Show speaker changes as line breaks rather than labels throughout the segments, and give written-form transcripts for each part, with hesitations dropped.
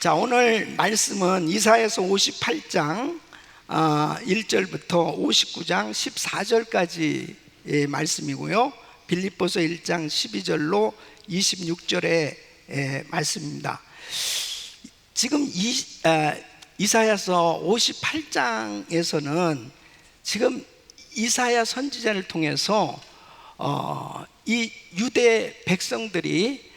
자, 오늘 말씀은 이사야서 58장 1절부터 59장 14절까지의 말씀이고요, 빌립보서 1장 12절로 26절의 말씀입니다. 지금 이사야서 58장에서는 지금 이사야 선지자를 통해서 이 유대 백성들이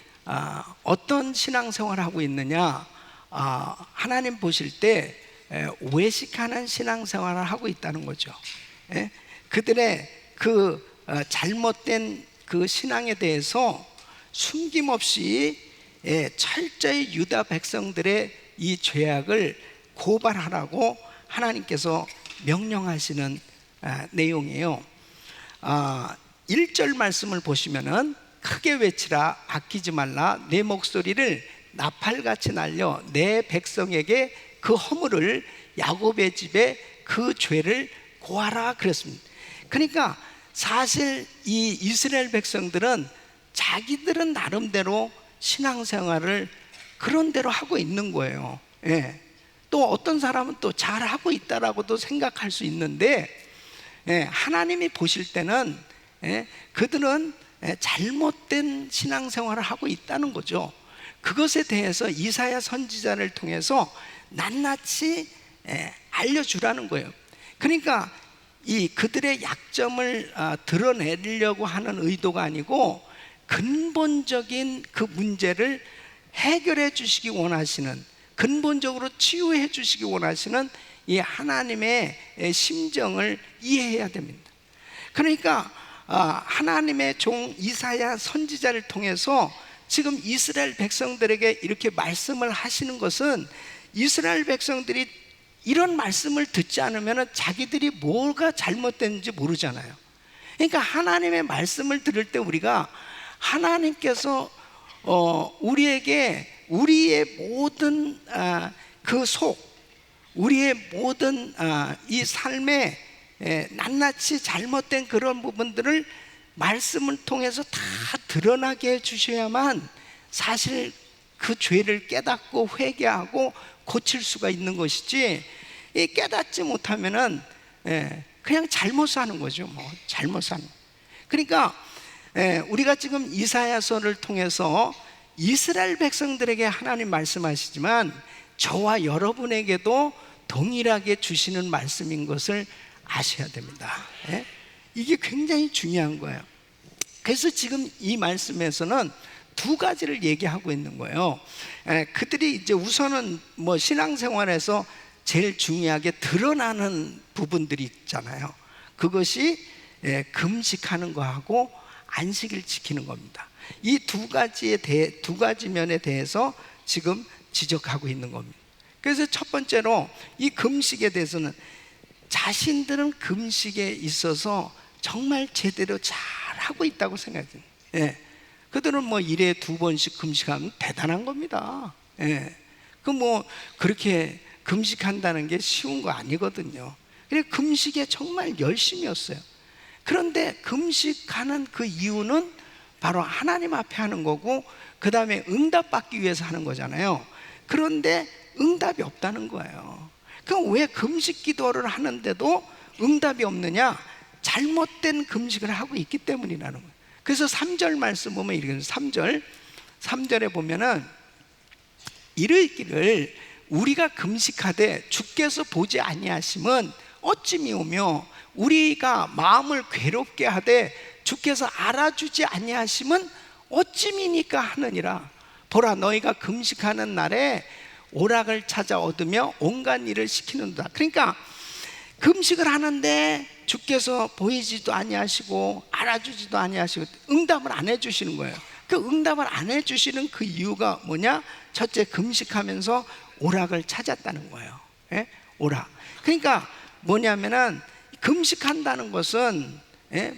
어떤 신앙생활을 하고 있느냐, 하나님 보실 때 외식하는 신앙생활을 하고 있다는 거죠. 그들의 그 잘못된 그 신앙에 대해서 숨김없이 철저히 유다 백성들의 이 죄악을 고발하라고 하나님께서 명령하시는 내용이에요. 1절 말씀을 보시면은 크게 외치라, 아끼지 말라, 내 목소리를 나팔같이 날려 내 백성에게 그 허물을, 야곱의 집에 그 죄를 고하라 그랬습니다. 그러니까 사실 이 이스라엘 백성들은 자기들은 나름대로 신앙생활을 그런 대로 하고 있는 거예요. 또 어떤 사람은 또 잘하고 있다라고도 생각할 수 있는데, 하나님이 보실 때는 그들은 잘못된 신앙생활을 하고 있다는 거죠. 그것에 대해서 이사야 선지자를 통해서 낱낱이 알려주라는 거예요. 그러니까 이 그들의 약점을 드러내려고 하는 의도가 아니고 근본적인 그 문제를 해결해 주시기 원하시는, 근본적으로 치유해 주시기 원하시는 이 하나님의 심정을 이해해야 됩니다. 그러니까 하나님의 종 이사야 선지자를 통해서 지금 이스라엘 백성들에게 이렇게 말씀을 하시는 것은, 이스라엘 백성들이 이런 말씀을 듣지 않으면 자기들이 뭐가 잘못됐는지 모르잖아요. 그러니까 하나님의 말씀을 들을 때 우리가 하나님께서 우리에게 우리의 모든 그 속, 우리의 모든 이 삶에 낱낱이 잘못된 그런 부분들을 말씀을 통해서 다 드러나게 해주셔야만 사실 그 죄를 깨닫고 회개하고 고칠 수가 있는 것이지, 깨닫지 못하면은 그냥 잘못 사는 거죠. 잘못 사는. 그러니까 우리가 지금 이사야서를 통해서 이스라엘 백성들에게 하나님 말씀하시지만 저와 여러분에게도 동일하게 주시는 말씀인 것을 아셔야 됩니다. 이게 굉장히 중요한 거예요. 그래서 지금 이 말씀에서는 두 가지를 얘기하고 있는 거예요. 그들이 이제 우선은 신앙생활에서 제일 중요하게 드러나는 부분들이 있잖아요. 그것이 금식하는 거하고 안식일 지키는 겁니다. 이 두 가지 면에 대해서 지금 지적하고 있는 겁니다. 그래서 첫 번째로 이 금식에 대해서는 자신들은 금식에 있어서 정말 제대로 잘 하고 있다고 생각해요. 그들은 일에 2번씩 금식하면 대단한 겁니다. 그렇게 금식한다는 게 쉬운 거 아니거든요. 그래서 금식에 정말 열심이었어요. 그런데 금식하는 그 이유는 바로 하나님 앞에 하는 거고, 그 다음에 응답받기 위해서 하는 거잖아요. 그런데 응답이 없다는 거예요. 그럼 왜 금식 기도를 하는데도 응답이 없느냐? 잘못된 금식을 하고 있기 때문이라는 거예요. 그래서 3절 말씀 보면 이렇게 3절에 보면은 이르기를 우리가 금식하되 주께서 보지 아니하심은 어찌미오며 우리가 마음을 괴롭게 하되 주께서 알아주지 아니하심은 어찌미니까 하느니라. 보라, 너희가 금식하는 날에 오락을 찾아 얻으며 온갖 일을 시키는도다. 그러니까 금식을 하는데 주께서 보이지도 아니하시고 알아주지도 아니하시고 응답을 안 해주시는 거예요. 그 응답을 안 해주시는 그 이유가 뭐냐? 첫째, 금식하면서 오락을 찾았다는 거예요. 오락. 그러니까 뭐냐면은 금식한다는 것은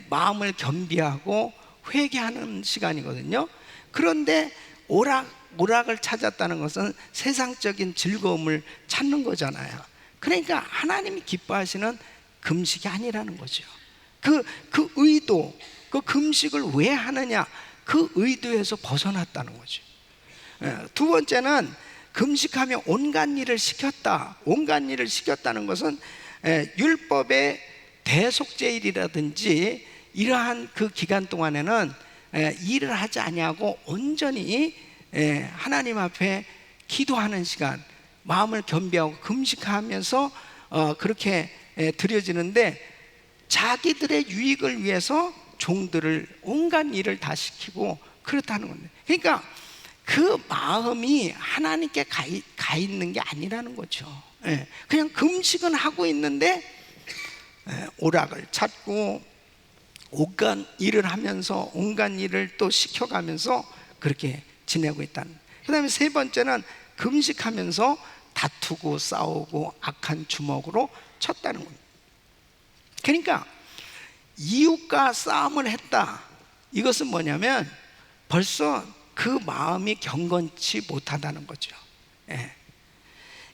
마음을 겸비하고 회개하는 시간이거든요. 그런데 오락을 찾았다는 것은 세상적인 즐거움을 찾는 거잖아요. 그러니까 하나님이 기뻐하시는 금식이 아니라는 거죠. 그 의도, 그 금식을 왜 하느냐, 그 의도에서 벗어났다는 거죠. 두 번째는 금식하며 온갖 일을 시켰다. 온갖 일을 시켰다는 것은 율법의 대속죄일이라든지 이러한 그 기간 동안에는 일을 하지 아니하고 온전히 하나님 앞에 기도하는 시간, 마음을 겸비하고 금식하면서 그렇게 드려지는데, 자기들의 유익을 위해서 종들을 온갖 일을 다 시키고 그렇다는 건데, 그러니까 그 마음이 하나님께 가 있는 게 아니라는 거죠. 그냥 금식은 하고 있는데 오락을 찾고 온갖 일을 하면서 온갖 일을 또 시켜가면서 그렇게 지내고 있다는. 그 다음에 세 번째는 금식하면서 다투고 싸우고 악한 주먹으로 쳤다는 겁니다. 그러니까 이웃과 싸움을 했다. 이것은 뭐냐면 벌써 그 마음이 경건치 못하다는 거죠.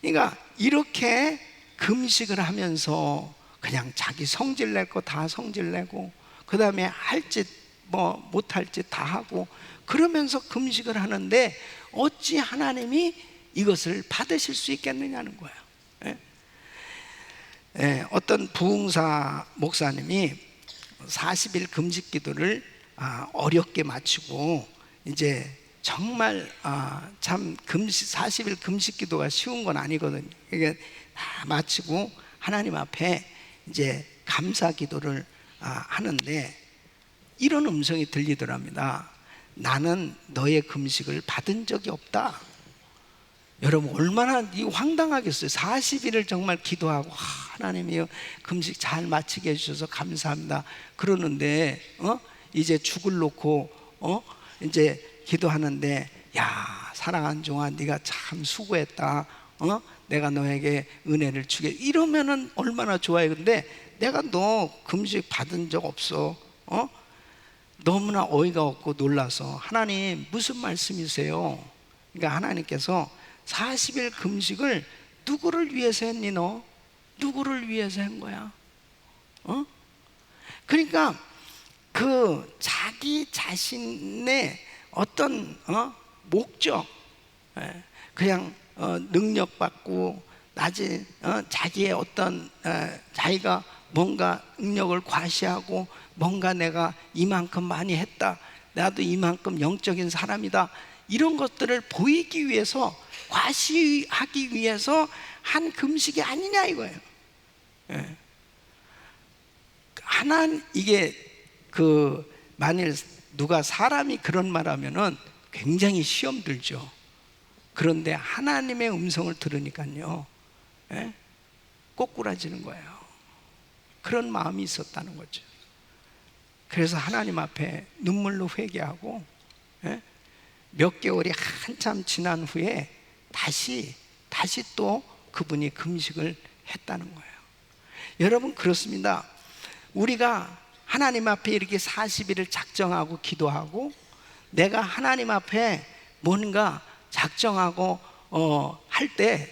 그러니까 이렇게 금식을 하면서 그냥 자기 성질 낼 거 다 성질 내고, 그 다음에 할 짓 뭐 못할 짓 다 하고 그러면서 금식을 하는데 어찌 하나님이 이것을 받으실 수 있겠느냐는 거예요. 어떤 부흥사 목사님이 40일 금식 기도를 어렵게 마치고, 이제 정말 참 40일 금식 기도가 쉬운 건 아니거든요. 이게 다 마치고 하나님 앞에 이제 감사 기도를 하는데 이런 음성이 들리더랍니다. 나는 너의 금식을 받은 적이 없다. 여러분 얼마나 황당하겠어요. 40일을 정말 기도하고 하나님이요 금식 잘 마치게 해주셔서 감사합니다 그러는데 이제 죽을 놓고 이제 기도하는데, 야 사랑하는 종아 네가 참 수고했다. 내가 너에게 은혜를 주게, 이러면은 얼마나 좋아요. 근데 내가 너 금식 받은 적 없어. 너무나 어이가 없고 놀라서, 하나님 무슨 말씀이세요? 그러니까 하나님께서 40일 금식을 누구를 위해서 했니? 너 누구를 위해서 한 거야? 그러니까 그 자기 자신의 어떤 목적, 그냥 능력받고 낮에 자기의 어떤 자기가 뭔가 능력을 과시하고 뭔가 내가 이만큼 많이 했다, 나도 이만큼 영적인 사람이다, 이런 것들을 보이기 위해서, 과시하기 위해서 한 금식이 아니냐 이거예요. 이게 만일 누가 사람이 그런 말하면은 굉장히 시험 들죠. 그런데 하나님의 음성을 들으니까요, 꼬꾸라지는 거예요. 그런 마음이 있었다는 거죠. 그래서 하나님 앞에 눈물로 회개하고 몇 개월이 한참 지난 후에 다시 또 그분이 금식을 했다는 거예요. 여러분 그렇습니다. 우리가 하나님 앞에 이렇게 40일을 작정하고 기도하고, 내가 하나님 앞에 뭔가 작정하고 할 때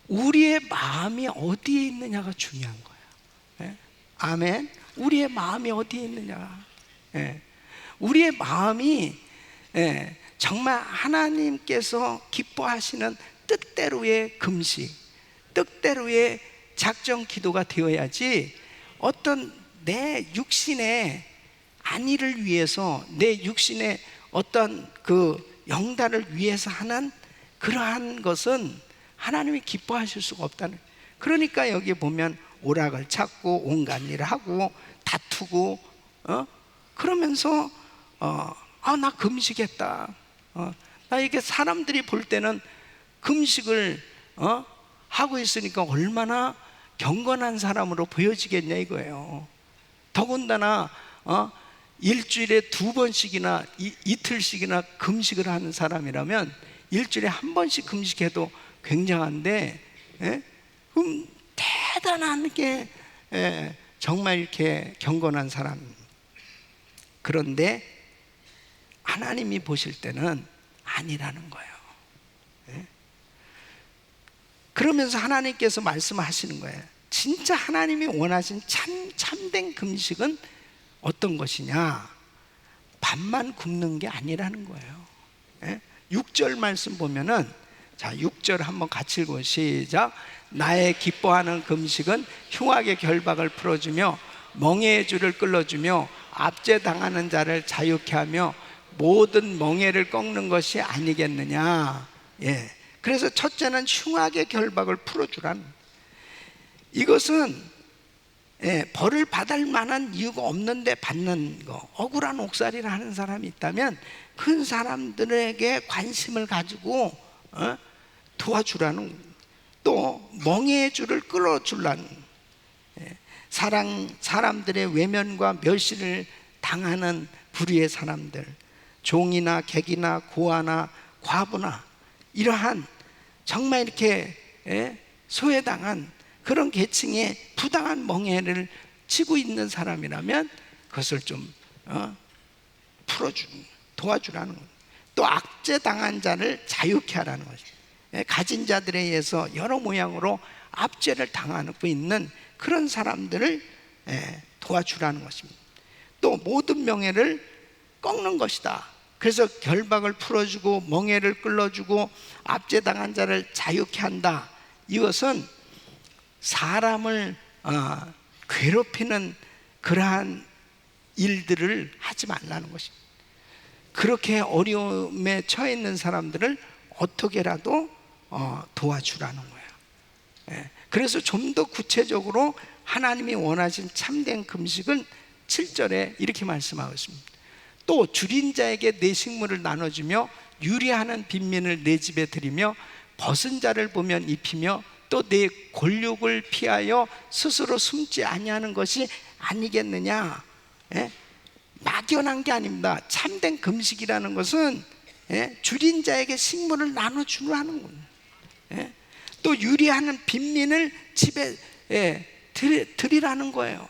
우리의 마음이 어디에 있느냐가 중요한 거예요. 아멘. 우리의 마음이 어디에 있느냐. 우리의 마음이 정말 하나님께서 기뻐하시는 뜻대로의 금식, 뜻대로의 작정 기도가 되어야지, 어떤 내 육신의 안위를 위해서, 내 육신의 어떤 그 영달을 위해서 하는 그러한 것은 하나님이 기뻐하실 수가 없다는. 그러니까 여기 보면 오락을 찾고 온갖 일을 하고 다투고 그러면서 나 금식했다. 나 이게 사람들이 볼 때는 금식을 하고 있으니까 얼마나 경건한 사람으로 보여지겠냐 이거예요. 더군다나 일주일에 2번씩이나 이틀씩이나 금식을 하는 사람이라면 일주일에 1번씩 금식해도 굉장한데, 그럼 대단한 게 정말 이렇게 경건한 사람. 그런데 하나님이 보실 때는 아니라는 거예요. 그러면서 하나님께서 말씀하시는 거예요. 진짜 하나님이 원하신 참된 금식은 어떤 것이냐? 밥만 굶는 게 아니라는 거예요. 6절 말씀 보면은, 자 6절 한번 같이 읽고 시작. 나의 기뻐하는 금식은 흉악의 결박을 풀어주며 멍에의 줄을 끌어주며 압제당하는 자를 자유케 하며 모든 멍에를 꺾는 것이 아니겠느냐. 예. 그래서 첫째는 흉악의 결박을 풀어주라는, 이것은 벌을 받을 만한 이유가 없는데 받는 거, 억울한 옥살이를 하는 사람이 있다면 그 사람들에게 관심을 가지고 도와주라는, 또 멍에의 줄을 끌어주라는, 사람들의 외면과 멸시를 당하는 불의의 사람들, 종이나 객이나 고아나 과부나 이러한 정말 이렇게 소외당한 그런 계층에 부당한 멍해를 치고 있는 사람이라면 그것을 좀 풀어주는, 도와주라는 것. 또 압제당한 자를 자유케 하라는 것이죠. 가진 자들에 의해서 여러 모양으로 압제를 당하고 있는 그런 사람들을 도와주라는 것입니다. 또 모든 명예를 꺾는 것이다. 그래서 결박을 풀어주고 멍에를 끌어주고 압제당한 자를 자유케 한다. 이것은 사람을 괴롭히는 그러한 일들을 하지 말라는 것입니다. 그렇게 어려움에 처해 있는 사람들을 어떻게라도 도와주라는 거예요. 그래서 좀 더 구체적으로 하나님이 원하신 참된 금식은 7절에 이렇게 말씀하고 있습니다. 또 줄인 자에게 내 식물을 나눠주며 유리하는 빈민을 내 집에 들이며 벗은 자를 보면 입히며 또 내 골육을 피하여 스스로 숨지 아니하는 것이 아니겠느냐. 막연한 게 아닙니다. 참된 금식이라는 것은 줄인 자에게 식물을 나눠주라는 거예요. 또 유리하는 빈민을 집에 드리라는 거예요.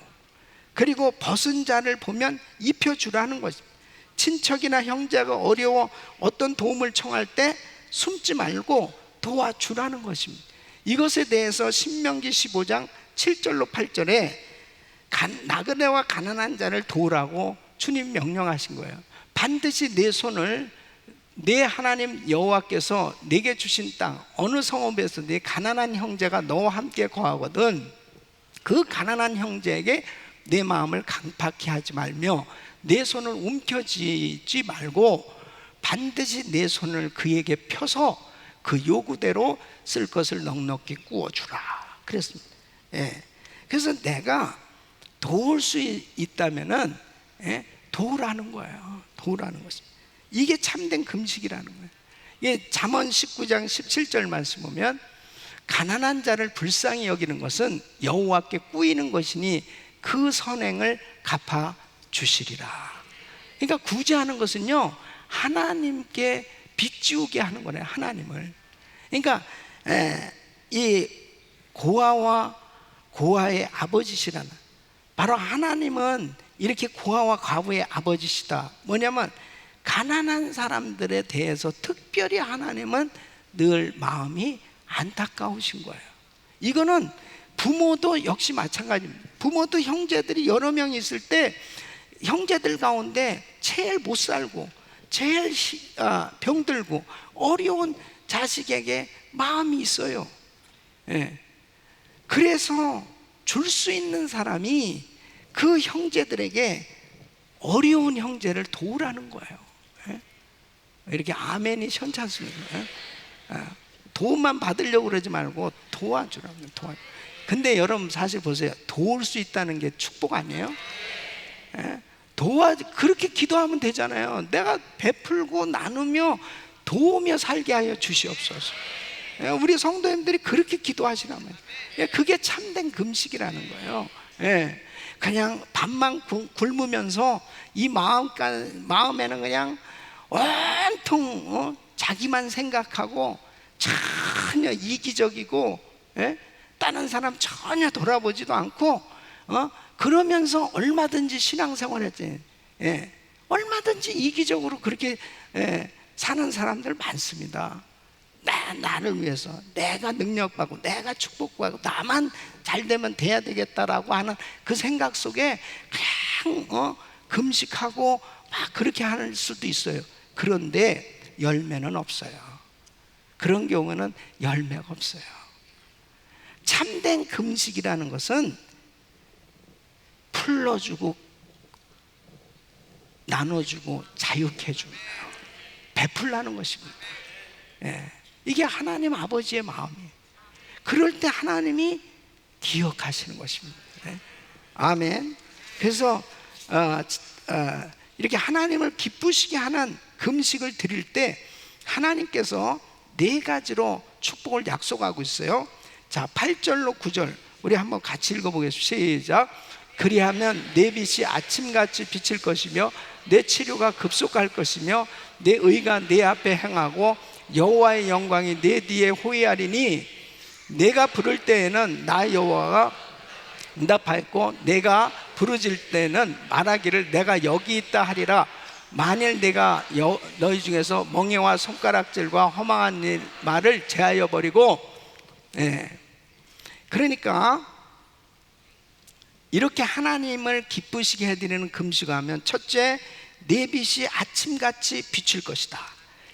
그리고 벗은 자를 보면 입혀주라는 것입니다. 친척이나 형제가 어려워 어떤 도움을 청할 때 숨지 말고 도와주라는 것입니다. 이것에 대해서 신명기 15장 7절로 8절에 나그네와 가난한 자를 도우라고 주님 명령하신 거예요. 반드시 내 손을 내 하나님 여호와께서 내게 주신 땅 어느 성읍에서 내 가난한 형제가 너와 함께 거하거든 그 가난한 형제에게 내 마음을 강팍히 하지 말며 내 손을 움켜쥐지 말고 반드시 내 손을 그에게 펴서 그 요구대로 쓸 것을 넉넉히 구워주라 그랬습니다. 그래서 내가 도울 수 있다면은 도우라는 거예요. 도우라는 것입니다. 이게 참된 금식이라는 거예요. 이게 잠언 19장 17절 말씀 보면 가난한 자를 불쌍히 여기는 것은 여호와께 꾸이는 것이니 그 선행을 갚아 주시리라. 그러니까 구제하는 것은요 하나님께 빚지우게 하는 거예요. 하나님을. 그러니까 이 고아와 고아의 아버지시라는, 바로 하나님은 이렇게 고아와 과부의 아버지시다. 뭐냐면 가난한 사람들에 대해서 특별히 하나님은 늘 마음이 안타까우신 거예요. 이거는 부모도 역시 마찬가지입니다. 부모도 형제들이 여러 명 있을 때 형제들 가운데 제일 못 살고 제일 병들고 어려운 자식에게 마음이 있어요. 그래서 줄 수 있는 사람이 그 형제들에게 어려운 형제를 도우라는 거예요. 이렇게 아멘이 현찮습니다. 도움만 받으려고 그러지 말고 도와주라고. 근데 여러분 사실 보세요. 도울 수 있다는 게 축복 아니에요? 그렇게 기도하면 되잖아요. 내가 베풀고 나누며 도우며 살게 하여 주시옵소서. 우리 성도님들이 그렇게 기도하시라면 그게 참된 금식이라는 거예요. 그냥 밥만 굶으면서 이 마음에는 그냥 온통 자기만 생각하고 전혀 이기적이고 다른 사람 전혀 돌아보지도 않고 그러면서 얼마든지 신앙생활 했지. 얼마든지 이기적으로 그렇게 사는 사람들 많습니다. 나를 위해서 내가 능력받고 내가 축복받고 나만 잘 되면 돼야 되겠다라고 하는 그 생각 속에 그냥 금식하고 막 그렇게 할 수도 있어요. 그런데 열매는 없어요. 그런 경우는 열매가 없어요. 참된 금식이라는 것은 풀어주고 나눠주고 자유케 해주는 거예요. 베풀라는 것입니다. 예. 이게 하나님 아버지의 마음이에요. 그럴 때 하나님이 기억하시는 것입니다. 예. 아멘. 그래서 이렇게 하나님을 기쁘시게 하는 금식을 드릴 때 하나님께서 4가지로 축복을 약속하고 있어요. 자, 8절로 9절 우리 한번 같이 읽어보겠습니다. 시작. 그리하면 내 빛이 아침같이 비칠 것이며 내 치료가 급속할 것이며 내 의가 내 앞에 행하고 여호와의 영광이 내 뒤에 호위하리니 내가 부를 때에는 나 여호와가 응답하였고 내가 부르짖을 때는 말하기를 내가 여기 있다 하리라. 만일 내가 너희 중에서 멍에와 손가락질과 허망한 말을 제하여 버리고, 그러니까 이렇게 하나님을 기쁘시게 해드리는 금식하면 첫째, 내 빛이 아침같이 비칠 것이다.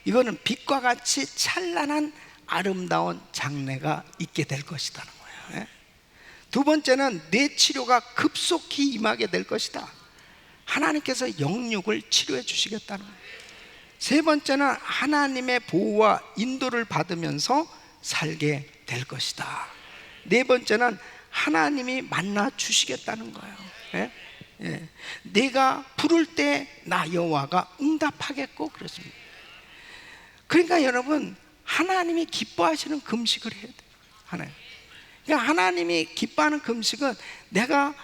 이거는 빛과 같이 찬란한 아름다운 장래가 있게 될 것이라는 거예요. 두 번째는 내 치료가 급속히 임하게 될 것이다. 하나님께서 영육을 치료해 주시겠다는 거예요. 세 번째는 하나님의 보호와 인도를 받으면서 살게 될 것이다. 네 번째는 하나님이 만나 주시겠다는 거예요. 내가 부를 때 나 여호와가 응답하겠고 그렇습니다. 그러니까 여러분, 하나님이 기뻐하시는 금식을 해야 돼요. 그러니까 하나님이 기뻐하는 금식은 내가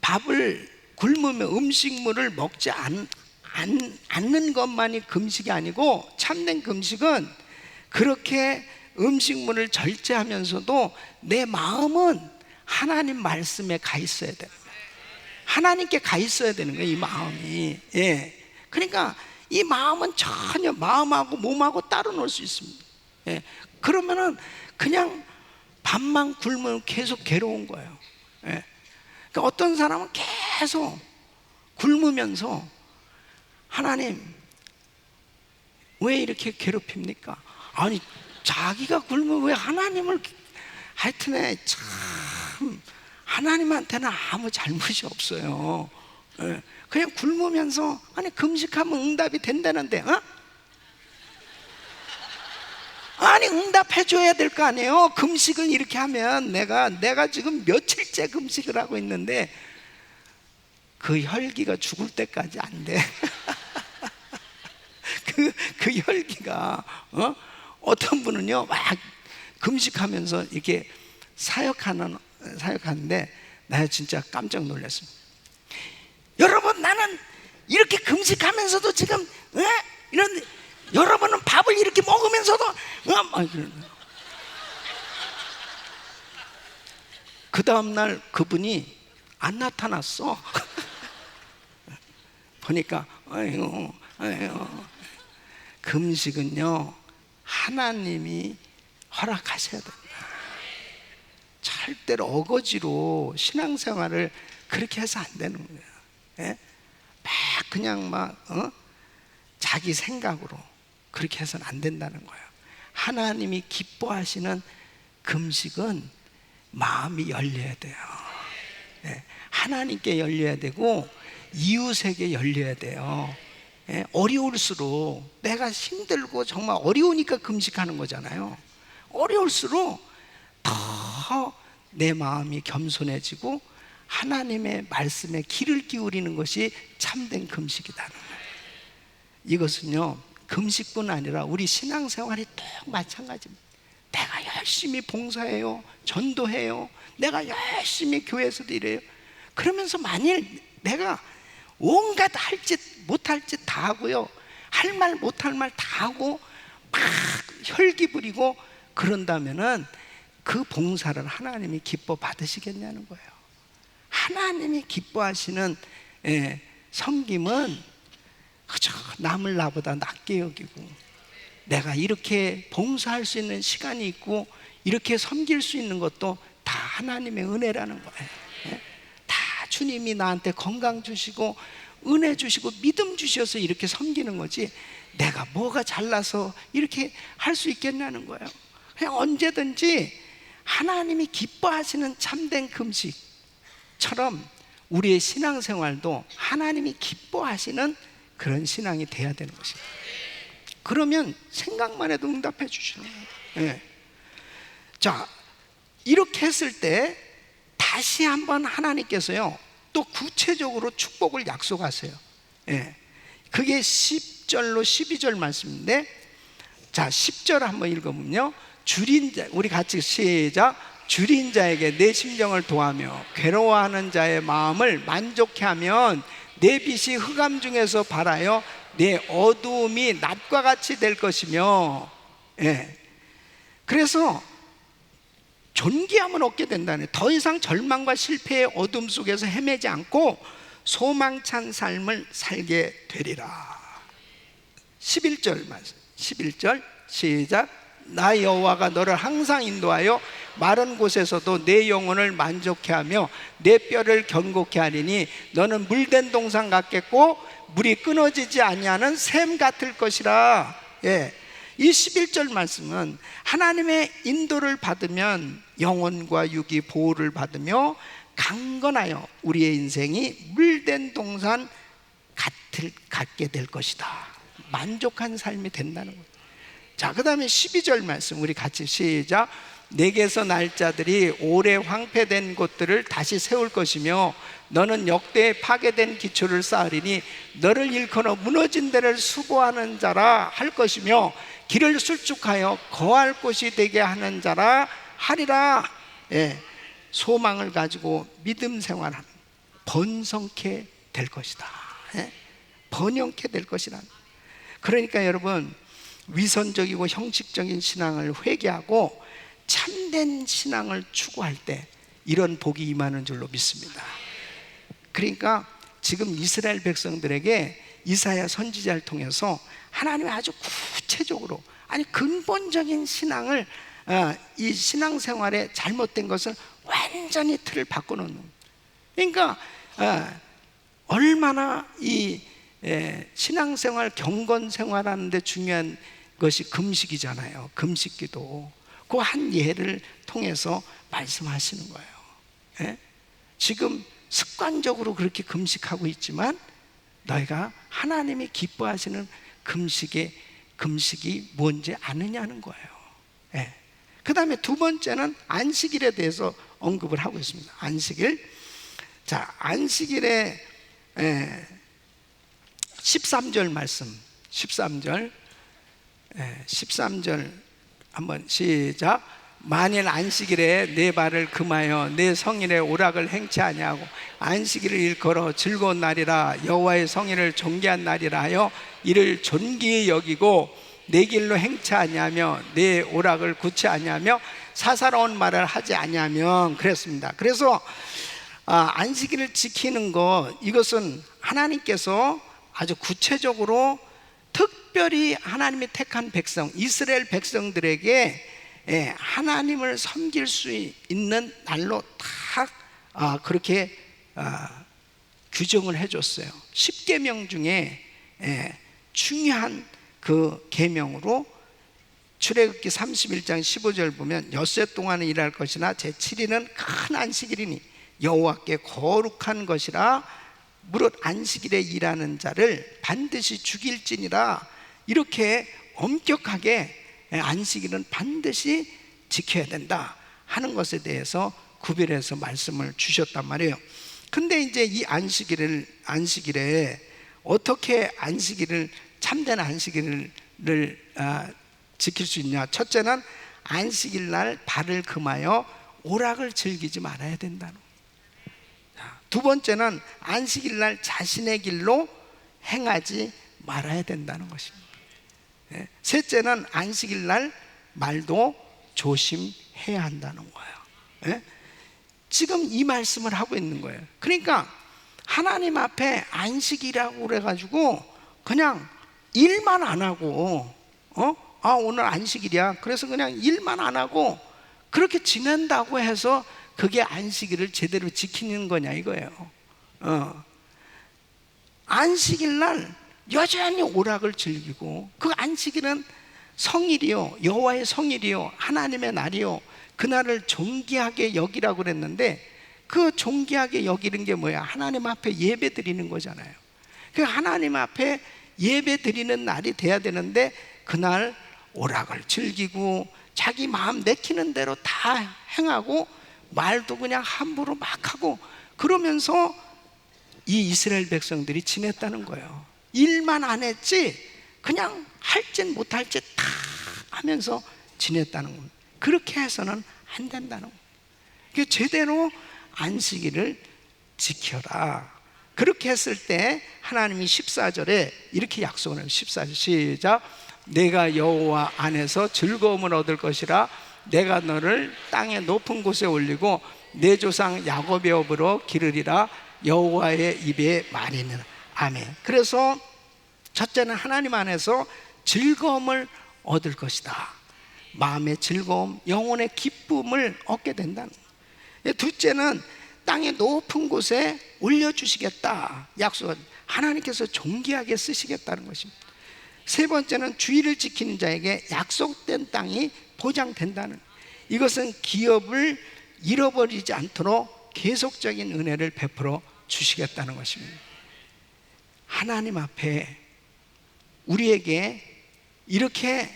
밥을 굶으며 음식물을 먹지 않는 것만이 금식이 아니고, 참된 금식은 그렇게 음식물을 절제하면서도 내 마음은 하나님 말씀에 가 있어야 돼요. 하나님께 가 있어야 되는 거예요, 이 마음이. 그러니까 이 마음은 전혀 마음하고 몸하고 따로 놀 수 있습니다. 그러면은 그냥 밥만 굶으면 계속 괴로운 거예요. 그러니까 어떤 사람은 계속 굶으면서 하나님 왜 이렇게 괴롭힙니까? 아니 자기가 굶으면 왜 하나님을, 하여튼에 참 하나님한테는 아무 잘못이 없어요. 그냥 굶으면서, 아니 금식하면 응답이 된다는데, 아니 응답해 줘야 될 거 아니에요. 금식을 이렇게 하면 내가 지금 며칠째 금식을 하고 있는데 그 혈기가 죽을 때까지 안 돼. 그 혈기가 어떤 분은요 막 금식하면서 이렇게 사역하는데 나 진짜 깜짝 놀랐습니다. 여러분, 나는 이렇게 금식하면서도 지금 이런, 여러분은 밥을 이렇게 먹으면서도 그 다음날 그분이 안 나타났어. 보니까 아유, 금식은요 하나님이 허락하셔야 됩니다. 절대로 어거지로 신앙생활을 그렇게 해서 안 되는 거예요. 막 그냥 자기 생각으로 그렇게 해서는 안 된다는 거예요. 하나님이 기뻐하시는 금식은 마음이 열려야 돼요. 하나님께 열려야 되고 이웃에게 열려야 돼요. 어려울수록, 내가 힘들고 정말 어려우니까 금식하는 거잖아요. 어려울수록 더 내 마음이 겸손해지고 하나님의 말씀에 귀를 기울이는 것이 참된 금식이다는 거예요. 이것은요 금식뿐 아니라 우리 신앙생활이 또 마찬가지입니다. 내가 열심히 봉사해요, 전도해요, 내가 열심히 교회에서도 이래요. 그러면서 만일 내가 온갖 할 짓 못할 짓 다 하고요, 할 말 못할 말 다 하고 막 혈기 부리고 그런다면은 그 봉사를 하나님이 기뻐 받으시겠냐는 거예요. 하나님이 기뻐하시는 섬김은 그저 남을 나보다 낮게 여기고, 내가 이렇게 봉사할 수 있는 시간이 있고 이렇게 섬길 수 있는 것도 다 하나님의 은혜라는 거예요. 다 주님이 나한테 건강 주시고 은혜 주시고 믿음 주셔서 이렇게 섬기는 거지, 내가 뭐가 잘나서 이렇게 할 수 있겠냐는 거예요. 그냥 언제든지 하나님이 기뻐하시는 참된 금식처럼 우리의 신앙생활도 하나님이 기뻐하시는 그런 신앙이 돼야 되는 것입니다. 그러면 생각만 해도 응답해 주시는 거예요. 예. 자, 이렇게 했을 때 다시 한번 하나님께서요 또 구체적으로 축복을 약속하세요. 예. 그게 10절로 12절 말씀인데, 자 10절 한번 읽어보면요, 줄인 자, 우리 같이 시작. 줄인 자에게 내 심정을 도하며 괴로워하는 자의 마음을 만족해 하면 내 빛이 흑암 중에서 발하여 내 어두움이 낮과 같이 될 것이며. 예. 그래서 존귀함을 얻게 된다네. 더 이상 절망과 실패의 어둠 속에서 헤매지 않고 소망찬 삶을 살게 되리라. 11절 말씀, 11절 시작. 나 여호와가 너를 항상 인도하여 마른 곳에서도 내 영혼을 만족해 하며 내 뼈를 견고케 하리니 너는 물된 동산 같겠고 물이 끊어지지 아니하는 샘 같을 것이라. 예. 이 11절 말씀은 하나님의 인도를 받으면 영혼과 육이 보호를 받으며 강건하여 우리의 인생이 물된 동산 같게 될 것이다. 만족한 삶이 된다는 거예요. 자, 그 다음에 12절 말씀 우리 같이 시작. 내게서 날 자들이 오래 황폐된 곳들을 다시 세울 것이며 너는 역대에 파괴된 기초를 쌓으리니 너를 일컬어 무너진 데를 수고하는 자라 할 것이며 길을 술쭉하여 거할 곳이 되게 하는 자라 하리라. 예. 소망을 가지고 믿음 생활하는 번성케 될 것이다. 예. 번영케 될 것이라. 그러니까 여러분, 위선적이고 형식적인 신앙을 회개하고 참된 신앙을 추구할 때 이런 복이 임하는 줄로 믿습니다. 그러니까 지금 이스라엘 백성들에게 이사야 선지자를 통해서 하나님이 아주 구체적으로, 아니 근본적인 신앙을, 이 신앙생활에 잘못된 것을 완전히 틀을 바꿔놓는. 그러니까 얼마나 이 신앙생활, 경건생활하는 데 중요한 것이 금식이잖아요. 금식기도. 그 한 예를 통해서 말씀하시는 거예요. 예? 지금 습관적으로 그렇게 금식하고 있지만 너희가 하나님이 기뻐하시는 금식이 뭔지 아느냐는 거예요. 예. 그 다음에 두 번째는 안식일에 대해서 언급을 하고 있습니다. 안식일. 자, 안식일에 13절 말씀, 13절 한번 시작. 만일 안식일에 내 발을 금하여 내 성일의 오락을 행치 아니하고 안식일을 일컬어 즐거운 날이라 여호와의 성일을 존귀한 날이라 하여 이를 존귀히 여기고 내 길로 행치 아니하며 내 오락을 굳지 아니하며 사사로운 말을 하지 아니하면, 그랬습니다. 그래서 안식일을 지키는 것, 이것은 하나님께서 아주 구체적으로 특별히 하나님이 택한 백성, 이스라엘 백성들에게 하나님을 섬길 수 있는 날로 딱 그렇게 규정을 해줬어요. 10계명 중에 중요한 그 계명으로 출애굽기 31장 15절 보면 엿새 동안은 일할 것이나 제7일은 큰 안식일이니 여호와께 거룩한 것이라 무릇 안식일에 일하는 자를 반드시 죽일지니라. 이렇게 엄격하게 안식일은 반드시 지켜야 된다 하는 것에 대해서 구별해서 말씀을 주셨단 말이에요. 근데 이제 이 안식일에 어떻게 참된 안식일을 지킬 수 있냐? 첫째는 안식일 날 발을 금하여 오락을 즐기지 말아야 된다는 거예요. 두 번째는 안식일 날 자신의 길로 행하지 말아야 된다는 것입니다. 셋째는 안식일 날 말도 조심해야 한다는 거예요. 지금 이 말씀을 하고 있는 거예요. 그러니까 하나님 앞에 안식이라고 그래가지고 그냥 일만 안 하고 오늘 안식일이야, 그래서 그냥 일만 안 하고 그렇게 지낸다고 해서 그게 안식일을 제대로 지키는 거냐 이거예요. 안식일 날 여전히 오락을 즐기고, 그 안식일은 성일이요, 여호와의 성일이요, 하나님의 날이요, 그날을 존귀하게 여기라고 그랬는데, 그 존귀하게 여기는 게 뭐야? 하나님 앞에 예배 드리는 거잖아요. 그 하나님 앞에 예배 드리는 날이 돼야 되는데, 그날 오락을 즐기고 자기 마음 내키는 대로 다 행하고 말도 그냥 함부로 막 하고, 그러면서 이 이스라엘 백성들이 지냈다는 거예요. 일만 안 했지 그냥 할진 못할 짓 다 하면서 지냈다는 겁니다. 그렇게 해서는 안 된다는 겁니다. 제대로 안식일을 지켜라. 그렇게 했을 때 하나님이 14절에 이렇게 약속을 해요. 14절 시작. 내가 여호와 안에서 즐거움을 얻을 것이라. 내가 너를 땅의 높은 곳에 올리고 내 조상 야곱의 업으로 기르리라. 여호와의 입에 말이니라. 아멘. 그래서 첫째는 하나님 안에서 즐거움을 얻을 것이다. 마음의 즐거움, 영혼의 기쁨을 얻게 된다는 거예요. 둘째는 땅의 높은 곳에 올려주시겠다. 약속은 하나님께서 존귀하게 쓰시겠다는 것입니다. 세 번째는 주의를 지키는 자에게 약속된 땅이 보장된다는, 이것은 기업을 잃어버리지 않도록 계속적인 은혜를 베풀어 주시겠다는 것입니다. 하나님 앞에 우리에게 이렇게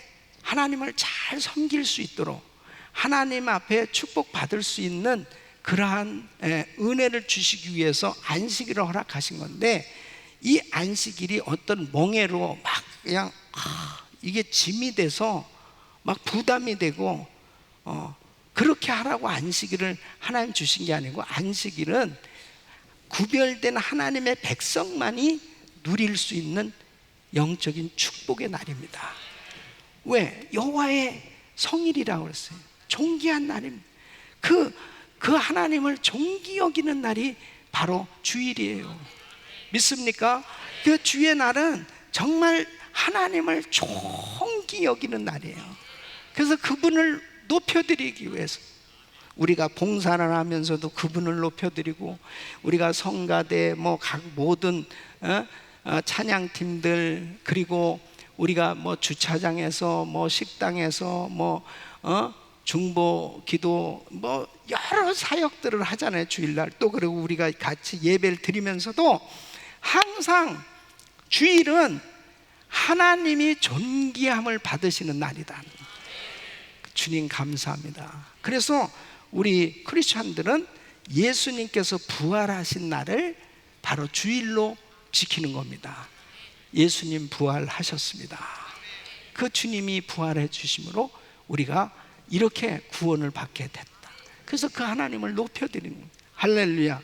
하나님을 잘 섬길 수 있도록, 하나님 앞에 축복받을 수 있는 그러한 은혜를 주시기 위해서 안식일을 허락하신 건데, 이 안식일이 어떤 멍해로 막 그냥 이게 짐이 돼서 막 부담이 되고 그렇게 하라고 안식일을 하나님 주신 게 아니고, 안식일은 구별된 하나님의 백성만이 누릴 수 있는 영적인 축복의 날입니다. 왜? 여호와의 성일이라고 그랬어요. 존귀한 날입니다. 그 하나님을 존귀 여기는 날이 바로 주일이에요. 믿습니까? 그 주의 날은 정말 하나님을 존귀 여기는 날이에요. 그래서 그분을 높여드리기 위해서 우리가 봉사를 하면서도 그분을 높여드리고, 우리가 성가대 각 모든 찬양팀들, 그리고 우리가 주차장에서 식당에서 중보 기도 여러 사역들을 하잖아요. 주일날. 또 그리고 우리가 같이 예배를 드리면서도 항상 주일은 하나님이 존귀함을 받으시는 날이다. 주님 감사합니다. 그래서 우리 크리스찬들은 예수님께서 부활하신 날을 바로 주일로 지키는 겁니다. 예수님 부활하셨습니다. 그 주님이 부활해 주심으로 우리가 이렇게 구원을 받게 됐다. 그래서 그 하나님을 높여드리는 겁니다. 할렐루야.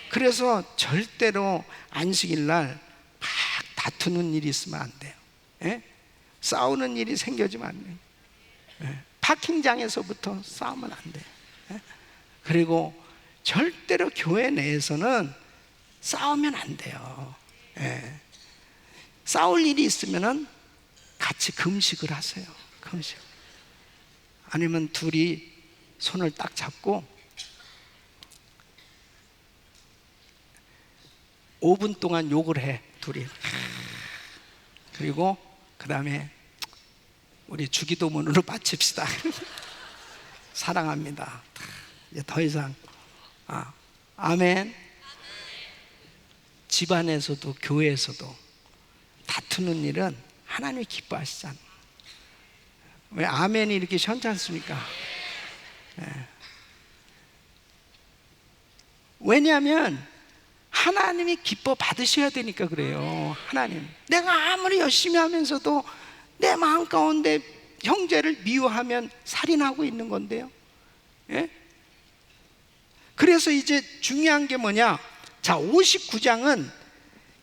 그래서 절대로 안식일 날 막 다투는 일이 있으면 안 돼요. 예? 싸우는 일이 생겨지면 안 돼요. 예? 파킹장에서부터 싸우면 안 돼요. 예? 그리고 절대로 교회 내에서는 싸우면 안 돼요. 예. 싸울 일이 있으면 같이 금식을 하세요. 금식. 아니면 둘이 손을 딱 잡고 5분 동안 욕을 해, 둘이. 그리고 그 다음에 우리 주기도문으로 마칩시다. 사랑합니다. 이제 더 이상. 아멘. 집안에서도 교회에서도 다투는 일은 하나님이 기뻐하시잖아요. 왜 아멘이 이렇게 시원치 않습니까? 네. 왜냐하면 하나님이 기뻐 받으셔야 되니까 그래요. 하나님, 내가 아무리 열심히 하면서도 내 마음 가운데 형제를 미워하면 살인하고 있는 건데요. 예? 그래서 이제 중요한 게 뭐냐? 자, 59장은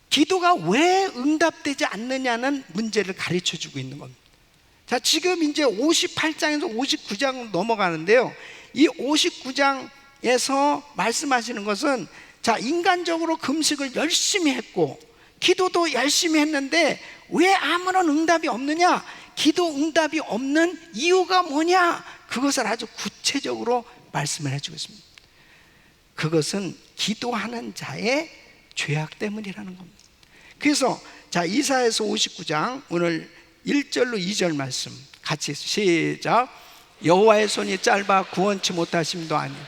기도가 왜 응답되지 않느냐는 문제를 가르쳐 주고 있는 겁니다. 자, 지금 이제 58장에서 59장으로 넘어가는데요. 이 59장에서 말씀하시는 것은, 자, 인간적으로 금식을 열심히 했고 기도도 열심히 했는데 왜 아무런 응답이 없느냐? 기도 응답이 없는 이유가 뭐냐? 그것을 아주 구체적으로 말씀을 해주고 있습니다. 그것은 기도하는 자의 죄악 때문이라는 겁니다. 그래서 자, 이사야서 59장 오늘 1절로 2절 말씀 같이 시작. 여호와의 손이 짧아 구원치 못하심도 아니요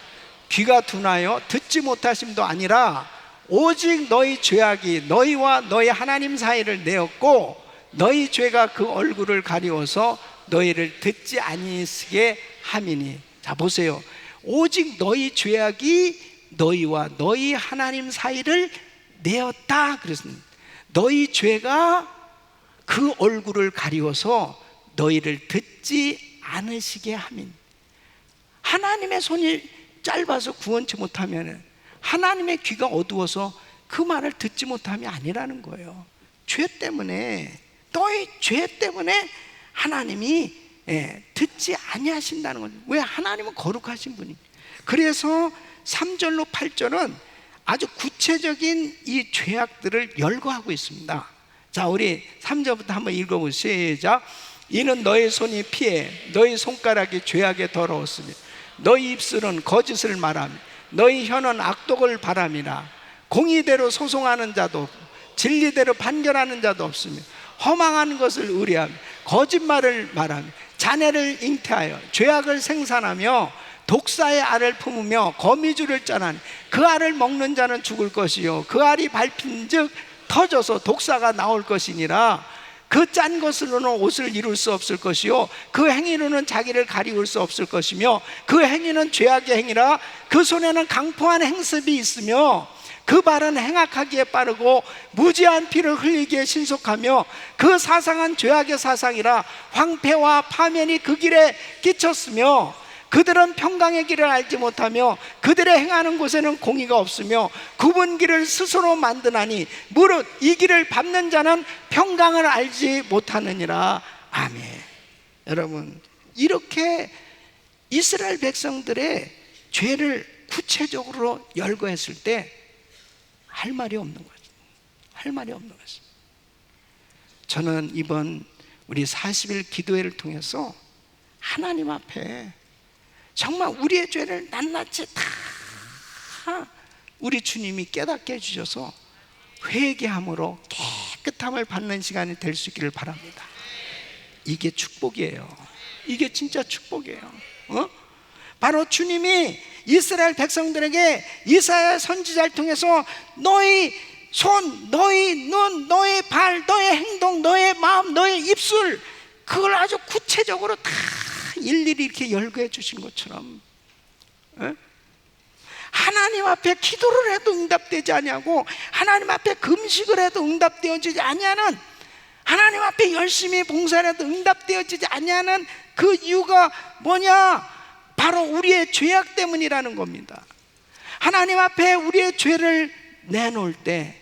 귀가 둔하여 듣지 못하심도 아니라 오직 너희 죄악이 너희와 너희 하나님 사이를 내었고 너희 죄가 그 얼굴을 가리워서 너희를 듣지 아니하게 함이니. 자, 보세요. 오직 너희 죄악이 너희와 너희 하나님 사이를 내었다 그랬습니다. 너희 죄가 그 얼굴을 가리워서 너희를 듣지 않으시게 함인. 하나님의 손이 짧아서 구원치 못하면 하나님의 귀가 어두워서 그 말을 듣지 못함이 아니라는 거예요. 죄 때문에, 너희 죄 때문에 하나님이 듣지 아니하신다는 거죠. 왜? 하나님은 거룩하신 분입니다. 그래서 3절로 8절은 아주 구체적인 이 죄악들을 열거하고 있습니다. 자, 우리 3절부터 한번 읽어보시죠. 시작. 이는 너희 손이 피해 너희 손가락이 죄악에 더러웠으며 너희 입술은 거짓을 말하며 너희 혀는 악독을 바람이라. 공의대로 소송하는 자도 없고 진리대로 판결하는 자도 없으며 허망한 것을 의뢰하며 거짓말을 말하며 자네를 잉태하여 죄악을 생산하며 독사의 알을 품으며 거미줄을 짜나니 그 알을 먹는 자는 죽을 것이요 그 알이 밟힌즉 터져서 독사가 나올 것이니라. 그 짠 것으로는 옷을 이룰 수 없을 것이요 그 행위로는 자기를 가리울 수 없을 것이며 그 행위는 죄악의 행위라. 그 손에는 강포한 행습이 있으며 그 발은 행악하기에 빠르고 무지한 피를 흘리기에 신속하며 그 사상은 죄악의 사상이라. 황폐와 파면이 그 길에 끼쳤으며 그들은 평강의 길을 알지 못하며 그들의 행하는 곳에는 공의가 없으며 굽은 길을 스스로 만드나니 무릇 이 길을 밟는 자는 평강을 알지 못하느니라. 아멘. 여러분, 이렇게 이스라엘 백성들의 죄를 구체적으로 열거했을 때 할 말이 없는 거죠. 할 말이 없는 거죠. 저는 이번 우리 40일 기도회를 통해서 하나님 앞에 정말 우리의 죄를 낱낱이 다 우리 주님이 깨닫게 해주셔서 회개함으로 깨끗함을 받는 시간이 될 수 있기를 바랍니다. 이게 축복이에요. 이게 진짜 축복이에요. 바로 주님이 이스라엘 백성들에게 이사야 선지자를 통해서 너희 손, 너희 눈, 너희 발, 너희 행동, 너희 마음, 너희 입술, 그걸 아주 구체적으로 다 일일이 이렇게 열거해 주신 것처럼 하나님 앞에 기도를 해도 응답되지 아니하고 하나님 앞에 금식을 해도 응답되어지지 아니하는, 하나님 앞에 열심히 봉사를 해도 응답되어지지 아니하는 그 이유가 뭐냐? 바로 우리의 죄악 때문이라는 겁니다. 하나님 앞에 우리의 죄를 내놓을 때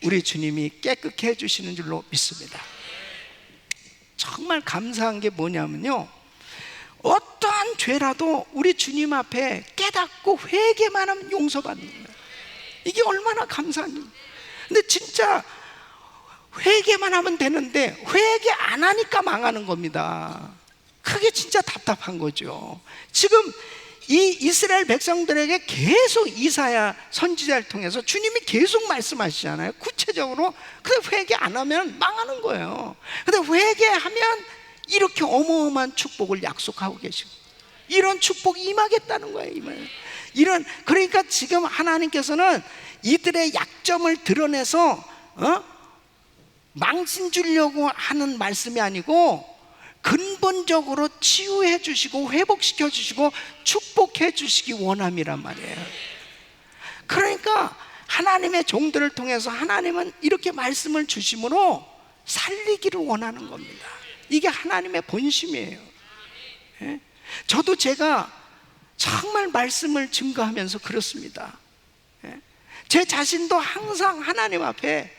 우리 주님이 깨끗게 해주시는 줄로 믿습니다. 정말 감사한 게 뭐냐면요, 어떠한 죄라도 우리 주님 앞에 깨닫고 회개만 하면 용서받는 거예요. 이게 얼마나 감사한 일이에요. 근데 진짜 회개만 하면 되는데 회개 안 하니까 망하는 겁니다. 그게 진짜 답답한 거죠. 지금 이 이스라엘 백성들에게 계속 이사야 선지자를 통해서 주님이 계속 말씀하시잖아요. 구체적으로. 근데 회개 안 하면 망하는 거예요. 근데 회개하면 이렇게 어마어마한 축복을 약속하고 계시고 이런 축복이 임하겠다는 거예요. 그러니까 지금 하나님께서는 이들의 약점을 드러내서 망신 주려고 하는 말씀이 아니고 근본적으로 치유해 주시고 회복시켜 주시고 축복해 주시기 원함이란 말이에요. 그러니까 하나님의 종들을 통해서 하나님은 이렇게 말씀을 주심으로 살리기를 원하는 겁니다. 이게 하나님의 본심이에요. 저도 제가 정말 말씀을 증거하면서 그렇습니다. 제 자신도 항상 하나님 앞에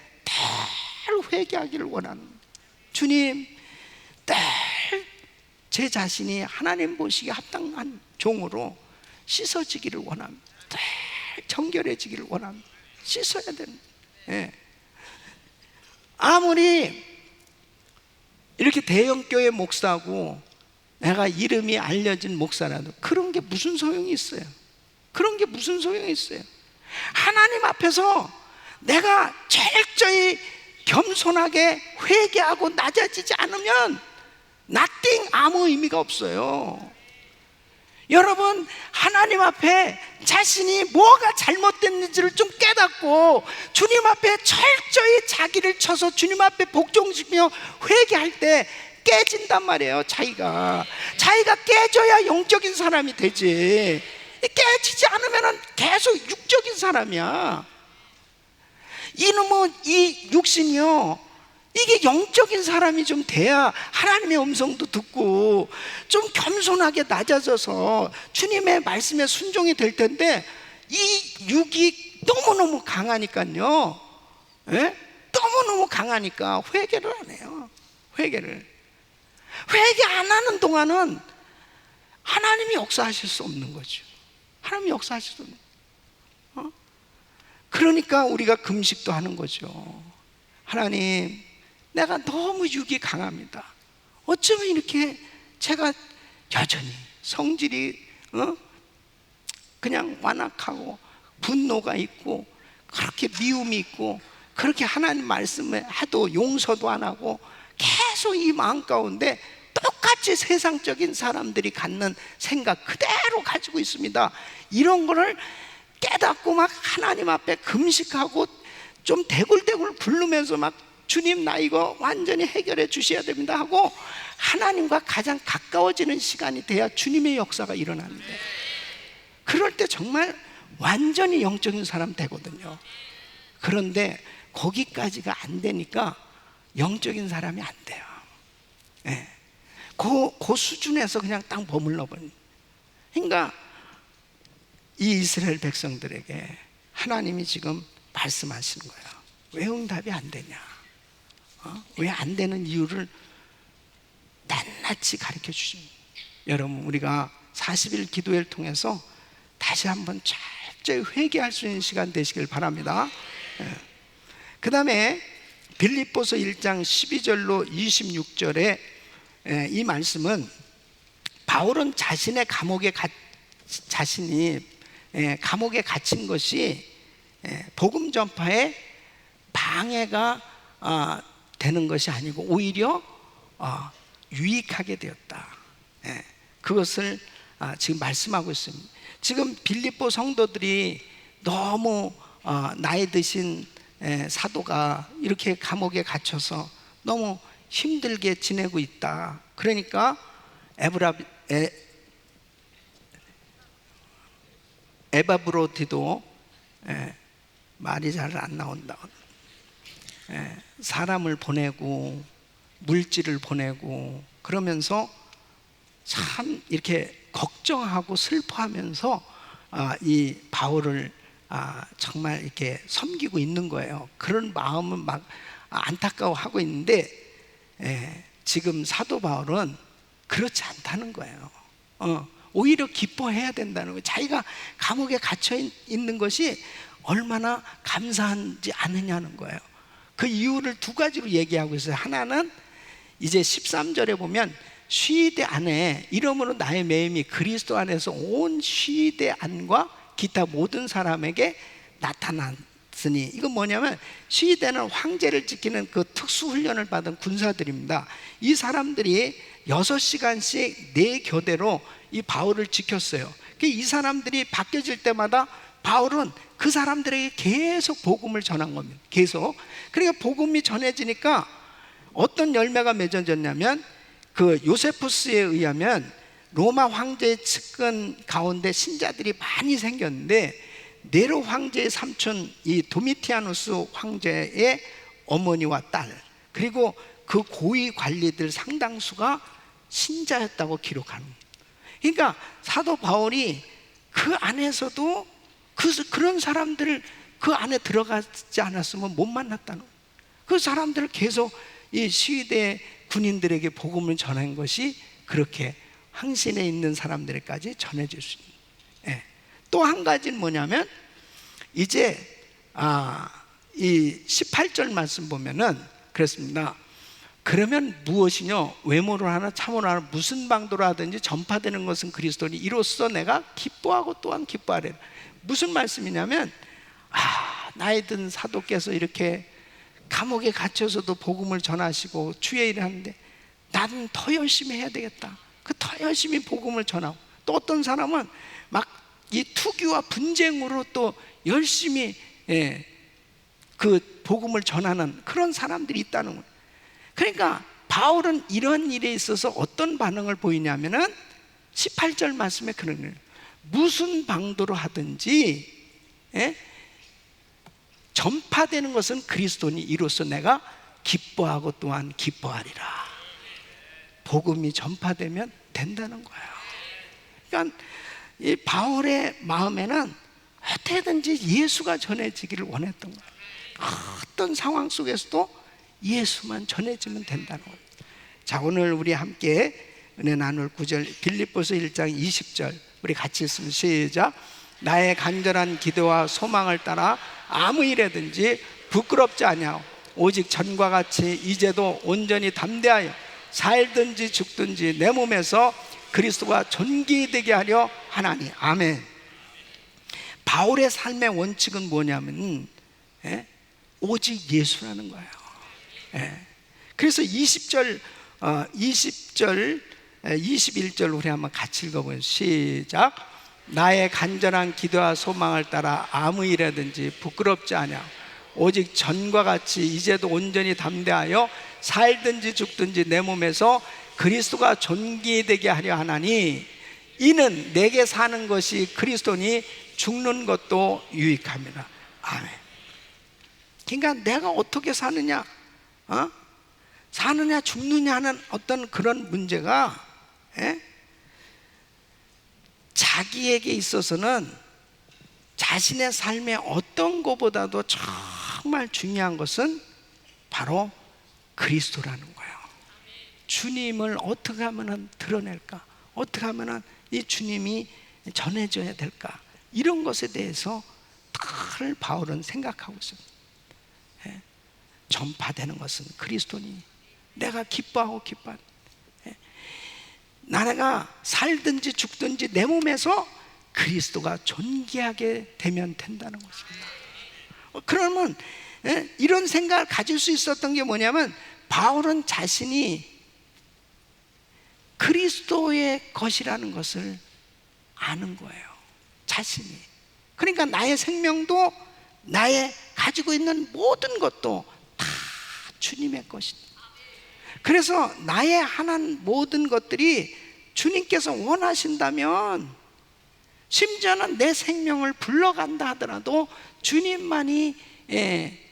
늘 회개하기를 원하는, 주님 늘 제 자신이 하나님 보시기에 합당한 종으로 씻어지기를 원합니다. 늘 정결해지기를 원합니다. 씻어야 됩니다. 아무리 이렇게 대형교회 목사고 내가 이름이 알려진 목사라도 그런 게 무슨 소용이 있어요? 그런 게 무슨 소용이 있어요? 하나님 앞에서 내가 철저히 겸손하게 회개하고 낮아지지 않으면 nothing, 아무 의미가 없어요. 여러분, 하나님 앞에 자신이 뭐가 잘못됐는지를 좀 깨닫고 주님 앞에 철저히 자기를 쳐서 주님 앞에 복종시키며 회개할 때 깨진단 말이에요. 자기가 깨져야 영적인 사람이 되지. 깨지지 않으면 계속 육적인 사람이야. 이놈의 이 육신이요, 이게 영적인 사람이 좀 돼야 하나님의 음성도 듣고 좀 겸손하게 낮아져서 주님의 말씀에 순종이 될 텐데, 이 육이 너무너무 강하니까요, 예? 너무너무 강하니까 회개를 안 해요. 회개 안 하는 동안은 하나님이 역사하실 수 없는 거죠. 하나님이 역사하실 수 없는 거죠. 그러니까 우리가 금식도 하는 거죠. 하나님, 내가 너무 육이 강합니다. 어쩌면 이렇게 제가 여전히 성질이 그냥 완악하고 분노가 있고 그렇게 미움이 있고 그렇게 하나님 말씀에 하도 용서도 안 하고 계속 이 마음 가운데 똑같이 세상적인 사람들이 갖는 생각 그대로 가지고 있습니다. 이런 거를 깨닫고 막 하나님 앞에 금식하고 좀 대굴대굴 부르면서 막 주님, 나 이거 완전히 해결해 주셔야 됩니다 하고 하나님과 가장 가까워지는 시간이 돼야 주님의 역사가 일어나는데, 그럴 때 정말 완전히 영적인 사람 되거든요. 그런데 거기까지가 안 되니까 영적인 사람이 안 돼요. 예. 그 수준에서 그냥 딱 머물러 버린. 그러니까 이 이스라엘 백성들에게 하나님이 지금 말씀하시는 거예요. 왜 응답이 안 되냐? 왜 안 되는 이유를 낱낱이 가르쳐 주십니다. 여러분, 우리가 40일 기도회를 통해서 다시 한번 철저히 회개할 수 있는 시간 되시길 바랍니다. 그 다음에 빌립보서 1장 12절로 26절에 이 말씀은 바울은 자신이 감옥에 갇힌 것이 복음 전파에 방해가 되는 것이 아니고 오히려 유익하게 되었다. 그것을 지금 말씀하고 있습니다. 지금 빌립보 성도들이 너무 나이 드신 사도가 이렇게 감옥에 갇혀서 너무 힘들게 지내고 있다. 그러니까 에바브로디도 말이 잘 안 나온다. 사람을 보내고 물질을 보내고 그러면서 참 이렇게 걱정하고 슬퍼하면서 이 바울을 정말 이렇게 섬기고 있는 거예요. 그런 마음은 막 안타까워하고 있는데 지금 사도 바울은 그렇지 않다는 거예요. 오히려 기뻐해야 된다는 거예요. 자기가 감옥에 갇혀 있는 것이 얼마나 감사한지 아느냐는 거예요. 그 이유를 두 가지로 얘기하고 있어요. 하나는 이제 13절에 보면 시대 안에 이러므로 나의 매임이 그리스도 안에서 온 시대 안과 기타 모든 사람에게 나타났으니, 이건 뭐냐면 시대는 황제를 지키는 그 특수 훈련을 받은 군사들입니다. 이 사람들이 6시간씩 4교대로 이 바울을 지켰어요. 이 사람들이 바뀌어질 때마다 바울은 그 사람들에게 계속 복음을 전한 겁니다. 계속. 그러니까 복음이 전해지니까 어떤 열매가 맺어졌냐면, 그 요세푸스에 의하면 로마 황제의 측근 가운데 신자들이 많이 생겼는데, 네로 황제의 삼촌 이 도미티아누스 황제의 어머니와 딸, 그리고 그 고위 관리들 상당수가 신자였다고 기록하는. 그러니까 사도 바울이 그 안에서도 그런 사람들을 그 안에 들어가지 않았으면 못 만났다는 거예요. 그 사람들을 계속 이 시위대 군인들에게 복음을 전한 것이 그렇게 항신에 있는 사람들에게까지 전해질 수 있는. 또 한 가지는 뭐냐면, 이제 이 18절 말씀 보면은 그렇습니다. 그러면 무엇이뇨? 외모로 하나 참으로 하나 무슨 방도로 하든지 전파되는 것은 그리스도니 이로써 내가 기뻐하고 또한 기뻐하리라. 무슨 말씀이냐면, 나이 든 사도께서 이렇게 감옥에 갇혀서도 복음을 전하시고 주의 일을 하는데 나는 더 열심히 해야 되겠다. 그 더 열심히 복음을 전하고, 또 어떤 사람은 막 이 투기와 분쟁으로 또 열심히 그 복음을 전하는 그런 사람들이 있다는 거예요. 그러니까 바울은 이런 일에 있어서 어떤 반응을 보이냐면은 18절 말씀에 그런 거예요. 무슨 방도로 하든지 전파되는 것은 그리스도니 이로써 내가 기뻐하고 또한 기뻐하리라. 복음이 전파되면 된다는 거예요. 그러니까 이 바울의 마음에는 어떻게든지 예수가 전해지기를 원했던 거예요. 어떤 상황 속에서도 예수만 전해지면 된다는 거예요. 자, 오늘 우리 함께 은혜 나눌 구절 빌립보서 1장 20절 우리 같이 읽으면 시작. 나의 간절한 기도와 소망을 따라 아무 일에든지 부끄럽지 아니하고 오직 전과 같이 이제도 온전히 담대하여 살든지 죽든지 내 몸에서 그리스도가 존귀되게 하려 하나니. 아멘. 바울의 삶의 원칙은 뭐냐면 오직 예수라는 거예요. 그래서 20절 21절 우리 한번 같이 읽어보세요. 시작. 나의 간절한 기도와 소망을 따라 아무 일에든지 부끄럽지 않아 오직 전과 같이 이제도 온전히 담대하여 살든지 죽든지 내 몸에서 그리스도가 존귀되게 하려 하나니 이는 내게 사는 것이 그리스도니 죽는 것도 유익함이라. 아멘. 그러니까 내가 어떻게 사느냐, 사느냐 죽느냐 하는 어떤 그런 문제가 자기에게 있어서는 자신의 삶의 어떤 것보다도 정말 중요한 것은 바로 그리스도라는 거예요. 주님을 어떻게 하면 드러낼까? 어떻게 하면 이 주님이 전해져야 될까? 이런 것에 대해서 늘 바울은 생각하고 있습니다. 전파되는 것은 그리스도니 내가 기뻐하고 기뻐하는, 나가 살든지 죽든지 내 몸에서 그리스도가 존귀하게 되면 된다는 것입니다. 그러면 이런 생각을 가질 수 있었던 게 뭐냐면 바울은 자신이 그리스도의 것이라는 것을 아는 거예요. 자신이. 그러니까 나의 생명도 나의 가지고 있는 모든 것도 다 주님의 것이다. 그래서 나의 하는 모든 것들이 주님께서 원하신다면, 심지어는 내 생명을 불러간다 하더라도 주님만이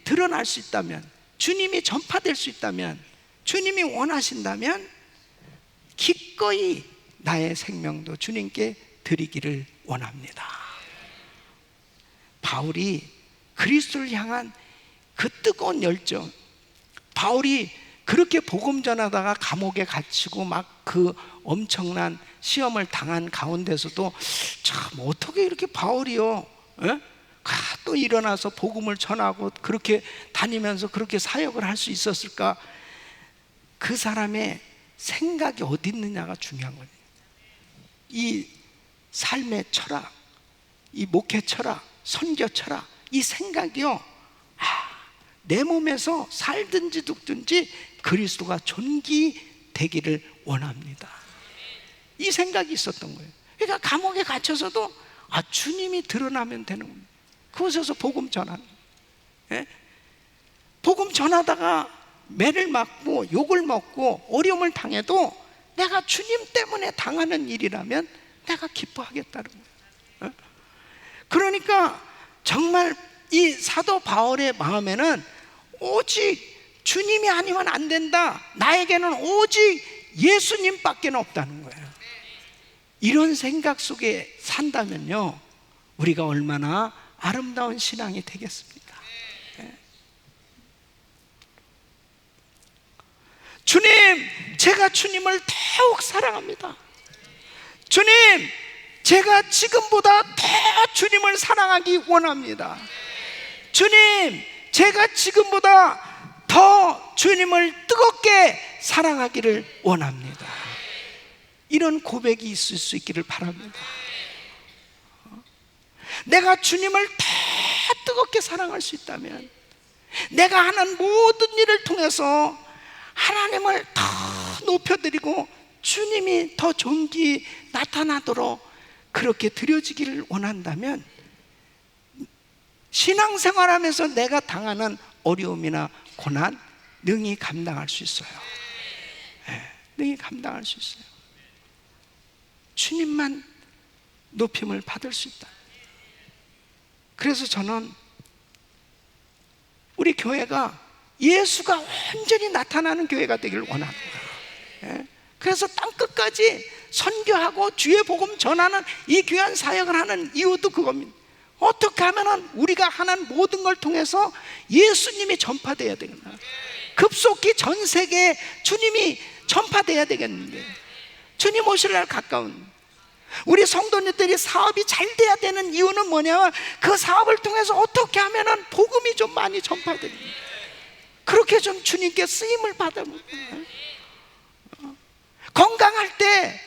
드러날 수 있다면, 주님이 전파될 수 있다면, 주님이 원하신다면 기꺼이 나의 생명도 주님께 드리기를 원합니다. 바울이 그리스도를 향한 그 뜨거운 열정, 바울이 그렇게 복음 전하다가 감옥에 갇히고 막 그 엄청난 시험을 당한 가운데서도 참 어떻게 이렇게 바울이요 또 일어나서 복음을 전하고 그렇게 다니면서 그렇게 사역을 할 수 있었을까? 그 사람의 생각이 어디 있느냐가 중요한 거예요. 이 삶의 철학, 이 목회 철학, 선교 철학, 이 생각이요, 내 몸에서 살든지 죽든지 그리스도가 존귀되기를 원합니다. 이 생각이 있었던 거예요. 그러니까 감옥에 갇혀서도 주님이 드러나면 되는 겁니다. 그곳에서 복음 전하는 거예요. 복음 전하다가 매를 맞고 욕을 먹고 어려움을 당해도 내가 주님 때문에 당하는 일이라면 내가 기뻐하겠다는 거예요. 그러니까 정말 이 사도 바울의 마음에는 오직 주님이 아니면 안 된다, 나에게는 오직 예수님밖에 없다는 거예요. 이런 생각 속에 산다면요, 우리가 얼마나 아름다운 신앙이 되겠습니까? 주님, 제가 주님을 더욱 사랑합니다. 주님, 제가 지금보다 더 주님을 사랑하기 원합니다. 주님, 제가 지금보다 더 주님을 뜨겁게 사랑하기를 원합니다. 이런 고백이 있을 수 있기를 바랍니다. 내가 주님을 더 뜨겁게 사랑할 수 있다면, 내가 하는 모든 일을 통해서 하나님을 더 높여드리고 주님이 더 존귀히 나타나도록 그렇게 드려지기를 원한다면 신앙생활하면서 내가 당하는 어려움이나 고난 능히 감당할 수 있어요. 능히 감당할 수 있어요. 주님만 높임을 받을 수 있다. 그래서 저는 우리 교회가 예수가 온전히 나타나는 교회가 되기를 원합니다. 그래서 땅끝까지 선교하고 주의 복음 전하는 이 귀한 사역을 하는 이유도 그겁니다. 어떻게 하면 우리가 하는 모든 걸 통해서 예수님이 전파되어야 되겠나. 급속히 전 세계에 주님이 전파되어야 되겠는데, 주님 오실 날 가까운 우리 성도님들이 사업이 잘 돼야 되는 이유는 뭐냐면 그 사업을 통해서 어떻게 하면 복음이 좀 많이 전파됩니다. 그렇게 좀 주님께 쓰임을 받으면, 건강할 때,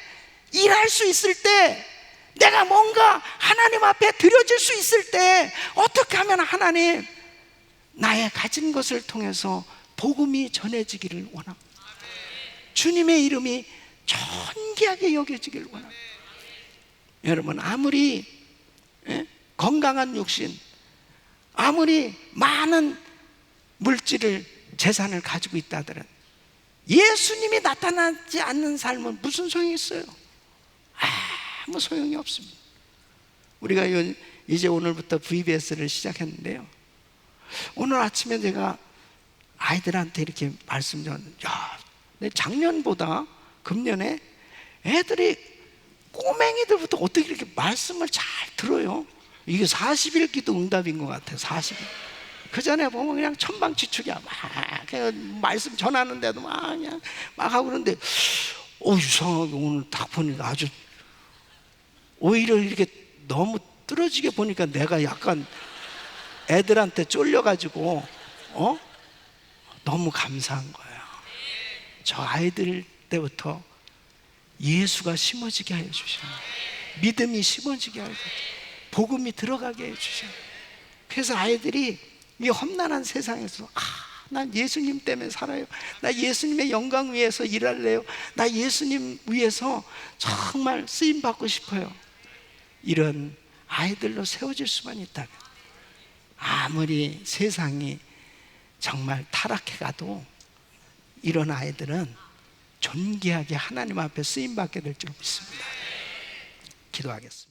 일할 수 있을 때, 내가 뭔가 하나님 앞에 드려질 수 있을 때 어떻게 하면 하나님 나의 가진 것을 통해서 복음이 전해지기를 원합니다. 주님의 이름이 존귀하게 여겨지기를 원합니다. 여러분, 아무리 건강한 육신, 아무리 많은 물질을, 재산을 가지고 있다더라도 예수님이 나타나지 않는 삶은 무슨 소용이 있어요? 아무 소용이 없습니다. 우리가 이제 오늘부터 VBS를 시작했는데요, 오늘 아침에 제가 아이들한테 이렇게 말씀 전했는데, 작년보다 금년에 애들이 꼬맹이들부터 어떻게 이렇게 말씀을 잘 들어요. 이게 40일 기도 응답인 것 같아요. 40일. 그 전에 보면 그냥 천방지축이야. 막 그냥 말씀 전하는데도 막 그냥 막 하고 그러는데, 이상하게 오늘 딱 보니까 아주 오히려 이렇게 너무 떨어지게 보니까 내가 약간 애들한테 쫄려가지고 너무 감사한 거예요. 저 아이들 때부터 예수가 심어지게 하여 주시는, 믿음이 심어지게 하여 주시는, 복음이 들어가게 해 주시는. 그래서 아이들이 이 험난한 세상에서 난 예수님 때문에 살아요. 나 예수님의 영광 위해서 일할래요. 나 예수님 위해서 정말 쓰임 받고 싶어요. 이런 아이들로 세워질 수만 있다면, 아무리 세상이 정말 타락해 가도 이런 아이들은 존귀하게 하나님 앞에 쓰임 받게 될 줄 믿습니다. 기도하겠습니다.